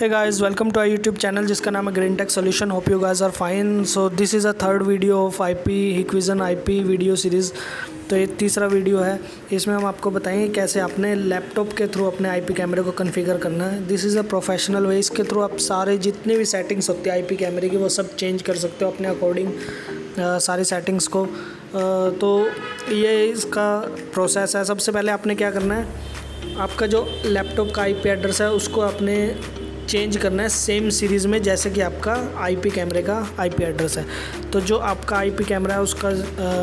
Namaste guys, welcome to our YouTube channel जिसका नाम है green tech solution. Hope you guys are fine. So this is a third video of IP Hikvision IP video series. तो ये तीसरा video है, इसमें हम आपको बताएंगे कैसे अपने लैपटॉप के थ्रू अपने IP कैमरे को कॉन्फ़िगर करना है। This is a professional way. इसके थ्रू आप सारे जितने भी सेटिंग्स होती है IP कैमरे की वो सब चेंज कर सकते हो अपने अकॉर्डिंग, सारी सेटिंग्स को। तो ये इसका प्रोसेस है। सबसे पहले आपने क्या करना है, आपका जो लैपटॉप का IP एड्रेस है उसको आपने चेंज करना है सेम सीरीज़ में जैसे कि आपका IP कैमरे का IP एड्रेस है। तो जो आपका IP कैमरा है उसका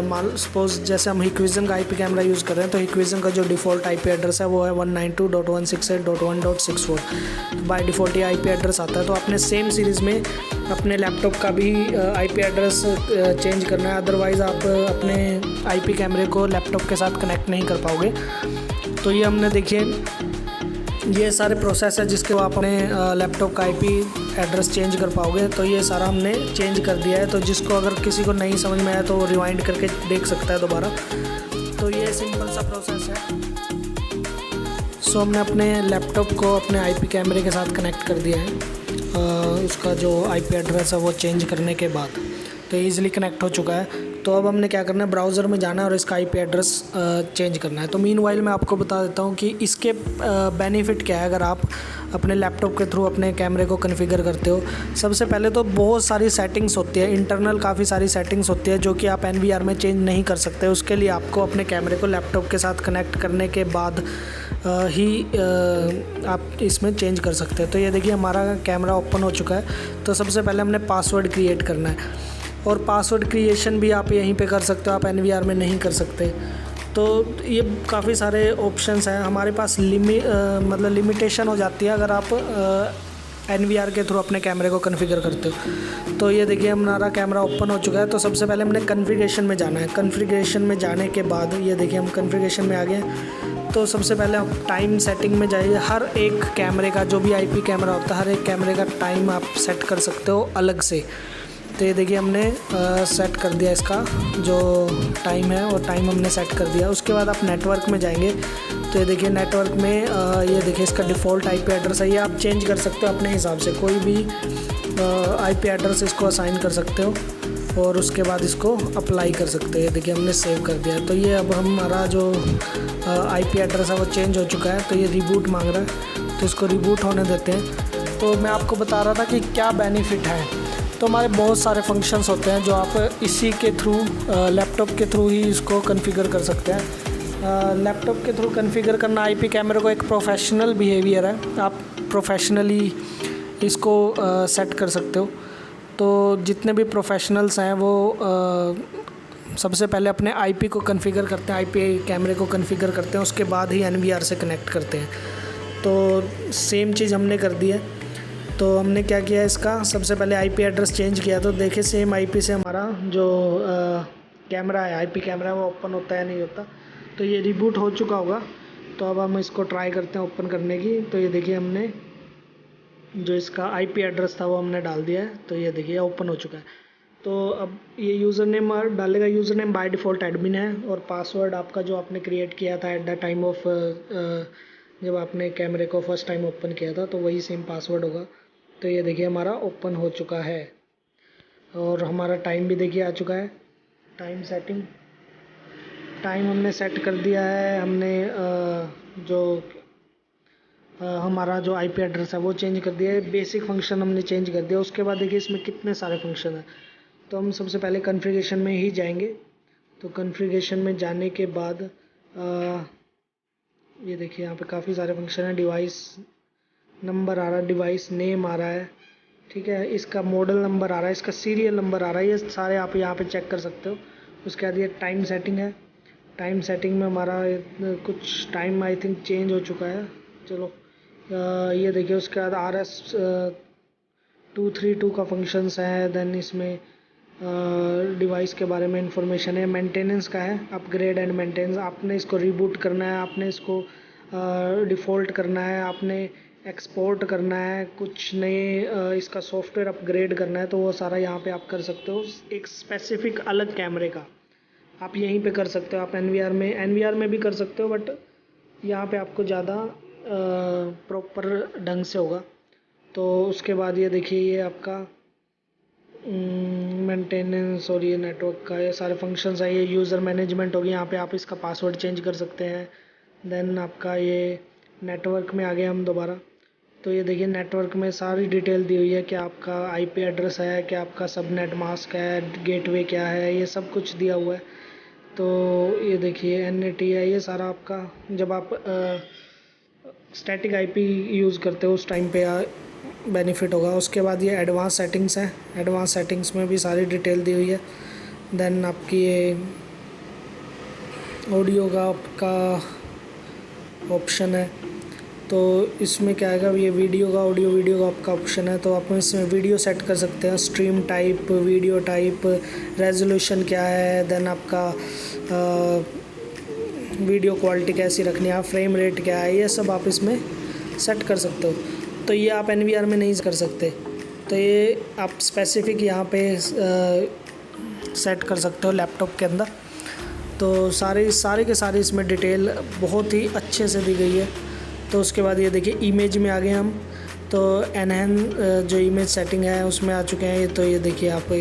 मान सपोज जैसे हम हिक्विजन का IP कैमरा यूज़ कर रहे हैं, तो हिक्विजन का जो डिफ़ॉल्ट IP एड्रेस है वो है 192.168.1.64। बाय डिफ़ॉल्ट ये IP एड्रेस आता है। तो आपने सेम सीरीज़ में अपने लैपटॉप का भी IP एड्रेस चेंज करना है, अदरवाइज़ आप अपने IP कैमरे को लैपटॉप के साथ कनेक्ट नहीं कर पाओगे। तो ये हमने देखिए ये सारे प्रोसेस है जिसके आप अपने लैपटॉप का IP एड्रेस चेंज कर पाओगे। तो ये सारा हमने चेंज कर दिया है। तो जिसको अगर किसी को नहीं समझ में आया तो वो रिवाइंड करके देख सकता है दोबारा। तो ये सिंपल सा प्रोसेस है। सो हमने अपने लैपटॉप को अपने IP कैमरे के साथ कनेक्ट कर दिया है। उसका जो IP एड्रेस है वो चेंज करने के बाद तो ईज़िली कनेक्ट हो चुका है। तो अब हमने क्या करना है, ब्राउज़र में जाना है और इसका IP एड्रेस चेंज करना है। तो मीनवाइल मैं आपको बता देता हूँ कि इसके बेनिफिट क्या है अगर आप अपने लैपटॉप के थ्रू अपने कैमरे को कॉन्फ़िगर करते हो। सबसे पहले तो बहुत सारी सेटिंग्स होती है, इंटरनल काफ़ी सारी सेटिंग्स होती है जो कि आप NVR में चेंज नहीं कर सकते। उसके लिए आपको अपने कैमरे को लैपटॉप के साथ कनेक्ट करने के बाद ही आप इसमें चेंज कर सकते हैं। तो ये देखिए हमारा कैमरा ओपन हो चुका है। तो सबसे पहले हमने पासवर्ड क्रिएट करना है और पासवर्ड क्रिएशन भी आप यहीं पे कर सकते हो, आप NVR में नहीं कर सकते। तो ये काफ़ी सारे ऑप्शंस हैं हमारे पास। मतलब लिमिटेशन हो जाती है अगर आप NVR के थ्रू अपने कैमरे को कॉन्फ़िगर करते हो। तो ये देखिए हमारा कैमरा ओपन हो चुका है। तो सबसे पहले हमने कॉन्फ़िगरेशन में जाना है। कॉन्फ़िगरेशन में जाने के बाद ये देखिए हम कॉन्फ़िगरेशन में आ गए। तो सबसे पहले आप टाइम सेटिंग में जाइए। हर एक कैमरे का जो भी IP कैमरा होता है हर एक कैमरे का टाइम आप सेट कर सकते हो अलग से। तो ये देखिए हमने सेट कर दिया इसका जो टाइम है और टाइम हमने सेट कर दिया। उसके बाद आप नेटवर्क में जाएंगे। तो ये देखिए नेटवर्क में ये देखिए इसका डिफ़ॉल्ट IP एड्रेस है। ये आप चेंज कर सकते हो अपने हिसाब से, कोई भी IP एड्रेस इसको असाइन कर सकते हो और उसके बाद इसको अप्लाई कर सकते हैं। ये देखिए हमने सेव कर दिया। तो ये अब हमारा जो IP एड्रेस है वो चेंज हो चुका है। तो ये रिबूट मांग रहा है, तो इसको रिबूट होने देते हैं। तो मैं आपको बता रहा था कि क्या बेनिफिट है। तो हमारे बहुत सारे फंक्शंस होते हैं जो आप इसी के थ्रू लैपटॉप के थ्रू ही इसको कॉन्फ़िगर कर सकते हैं। लैपटॉप के थ्रू कॉन्फ़िगर करना IP कैमरे को एक प्रोफेशनल बिहेवियर है। आप प्रोफेशनली इसको सेट कर सकते हो। तो जितने भी प्रोफेशनल्स हैं वो सबसे पहले अपने IP को कॉन्फ़िगर करते हैं, IP कैमरे को कॉन्फ़िगर करते हैं, उसके बाद ही NVR से कनेक्ट करते हैं। तो सेम चीज़ हमने कर दी है। तो हमने क्या किया इसका, सबसे पहले IP एड्रेस चेंज किया। तो देखिए सेम IP से हमारा जो कैमरा है IP कैमरा है वो ओपन होता है नहीं होता। तो ये रिबूट हो चुका होगा। तो अब हम इसको ट्राई करते हैं ओपन करने की। तो ये देखिए हमने जो इसका IP एड्रेस था वो हमने डाल दिया है। तो ये देखिए ओपन हो चुका है। तो अब ये यूज़र नेम डालेगा। User name by default admin है और पासवर्ड आपका जो आपने क्रिएट किया था एट द टाइम ऑफ जब आपने कैमरे को फर्स्ट टाइम ओपन किया था तो वही सेम पासवर्ड होगा। तो ये देखिए हमारा ओपन हो चुका है और हमारा टाइम भी देखिए आ चुका है। टाइम सेटिंग, टाइम हमने सेट कर दिया है। हमने जो हमारा जो IP एड्रेस है वो चेंज कर दिया है। बेसिक फंक्शन हमने चेंज कर दिया। उसके बाद देखिए इसमें कितने सारे फंक्शन हैं। तो हम सबसे पहले कॉन्फ़िगरेशन में ही जाएंगे। तो कॉन्फ़िगरेशन में जाने के बाद ये देखिए यहाँ पे काफ़ी सारे फंक्शन हैं। डिवाइस नंबर आ रहा है, डिवाइस नेम आ रहा है, ठीक है, इसका मॉडल नंबर आ रहा है, इसका सीरियल नंबर आ रहा है। ये सारे आप यहाँ पे चेक कर सकते हो। उसके बाद ये टाइम सेटिंग है। टाइम सेटिंग में हमारा कुछ टाइम आई थिंक चेंज हो चुका है। चलो ये देखिए उसके बाद RS232 का फंक्शंस है। देन इसमें डिवाइस के बारे में इंफॉर्मेशन है। मेंटेनेंस का है, अपग्रेड एंड मेंटेनेंस। आपने इसको रिबूट करना है, आपने इसको डिफ़ॉल्ट करना है, आपने एक्सपोर्ट करना है, कुछ नए इसका सॉफ्टवेयर अपग्रेड करना है। तो वो सारा यहाँ पे आप कर सकते हो। एक स्पेसिफिक अलग कैमरे का आप यहीं पे कर सकते हो। आप NVR में भी कर सकते हो, बट यहाँ पे आपको ज़्यादा प्रॉपर ढंग से होगा। तो उसके बाद ये देखिए ये आपका मेंटेनेंस और ये नेटवर्क का ये सारे फंक्शंस है। ये यूज़र मैनेजमेंट होगी, यहाँ पे आप इसका पासवर्ड चेंज कर सकते हैं। देन आपका ये नेटवर्क में आ गए हम दोबारा। तो ये देखिए नेटवर्क में सारी डिटेल दी हुई है कि आपका आईपी एड्रेस है, कि आपका सबनेट मास्क है, गेटवे क्या है, ये सब कुछ दिया हुआ है। तो ये देखिए एनएटी है, ये सारा आपका जब आप स्टैटिक आईपी यूज़ करते हो उस टाइम पे बेनिफिट होगा। उसके बाद ये एडवांस सेटिंग्स हैं, एडवांस सेटिंग्स में भी सारी डिटेल दी हुई है। देन आपकी ये ऑडियो का आपका ऑप्शन है, तो इसमें क्या आएगा, ये वीडियो का वीडियो का आपका ऑप्शन है। तो आप इसमें वीडियो सेट कर सकते हैं, stream type, video type, resolution क्या है, देन आपका वीडियो क्वालिटी कैसी रखनी है, फ्रेम रेट क्या है, ये सब आप इसमें सेट कर सकते हो। तो ये आप NVR में नहीं कर सकते, तो ये आप स्पेसिफिक यहाँ पे सेट कर सकते हो लैपटॉप के अंदर। तो सारे के सारे इसमें डिटेल बहुत ही अच्छे से दी गई है। तो उसके बाद ये देखिए इमेज में आ गए हम, तो एनहेंस जो इमेज सेटिंग है उसमें आ चुके हैं। तो ये देखिए आप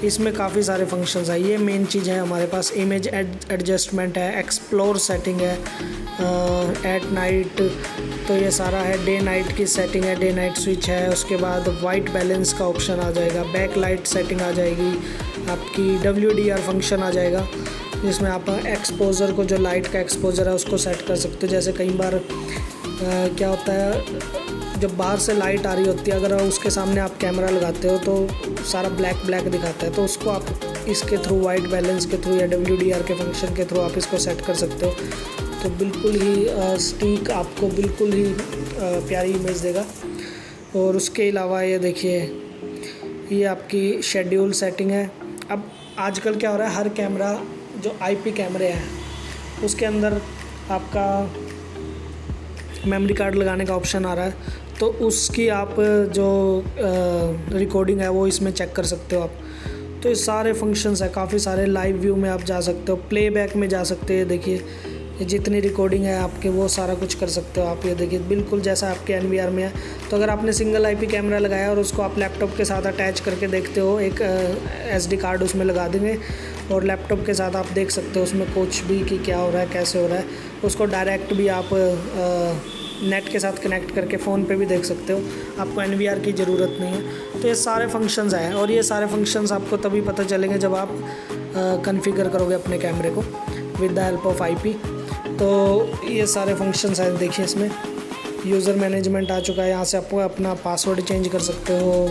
इसमें काफ़ी सारे फंक्शंस हैं। ये मेन चीज़ है हमारे पास, इमेज एडजस्टमेंट है, एक्सप्लोर सेटिंग है, एट नाइट, तो ये सारा है। डे नाइट की सेटिंग है, डे नाइट स्विच है। उसके बाद वाइट बैलेंस का ऑप्शन आ जाएगा, बैक लाइट सेटिंग आ जाएगी, आपकी WDR फंक्शन आ जाएगा, जिसमें आप एक्सपोजर को, जो लाइट का एक्सपोजर है उसको सेट कर सकते हो। जैसे कई बार क्या होता है, जब बाहर से लाइट आ रही होती है, अगर उसके सामने आप कैमरा लगाते हो तो सारा ब्लैक दिखाता है, तो उसको आप इसके थ्रू, वाइट बैलेंस के थ्रू या WDR के फंक्शन के थ्रू आप इसको सेट कर सकते हो। तो बिल्कुल ही स्टीक आपको बिल्कुल ही प्यारी इमेज देगा। और उसके अलावा ये देखिए ये आपकी शेड्यूल सेटिंग है। अब आजकल क्या हो रहा है, हर कैमरा जो IP कैमरे हैं उसके अंदर आपका मेमोरी कार्ड लगाने का ऑप्शन आ रहा है, तो उसकी आप जो रिकॉर्डिंग है वो इसमें चेक कर सकते हो आप। तो ये सारे फंक्शंस है, काफ़ी सारे। लाइव व्यू में आप जा सकते हो, प्लेबैक में जा सकते हैं। देखिए ये जितनी रिकॉर्डिंग है आपके वो सारा कुछ कर सकते हो आप। ये देखिए बिल्कुल जैसा आपके NVR में है। तो अगर आपने सिंगल IP कैमरा लगाया और उसको आप लैपटॉप के साथ अटैच करके देखते हो, एक SD कार्ड उसमें लगा देंगे और लैपटॉप के साथ आप देख सकते हो उसमें कुछ भी कि क्या हो रहा है, कैसे हो रहा है। उसको डायरेक्ट भी आप नेट के साथ कनेक्ट करके फ़ोन पे भी देख सकते हो, आपको NVR की ज़रूरत नहीं है। तो ये सारे फंक्शंस हैं, और ये सारे फंक्शंस आपको तभी पता चलेंगे जब आप कॉन्फ़िगर करोगे अपने कैमरे को with the help of IP। तो ये सारे फंक्शंस हैं। देखिए इसमें यूज़र मैनेजमेंट आ चुका है, यहाँ से आप अपना पासवर्ड चेंज कर सकते हो।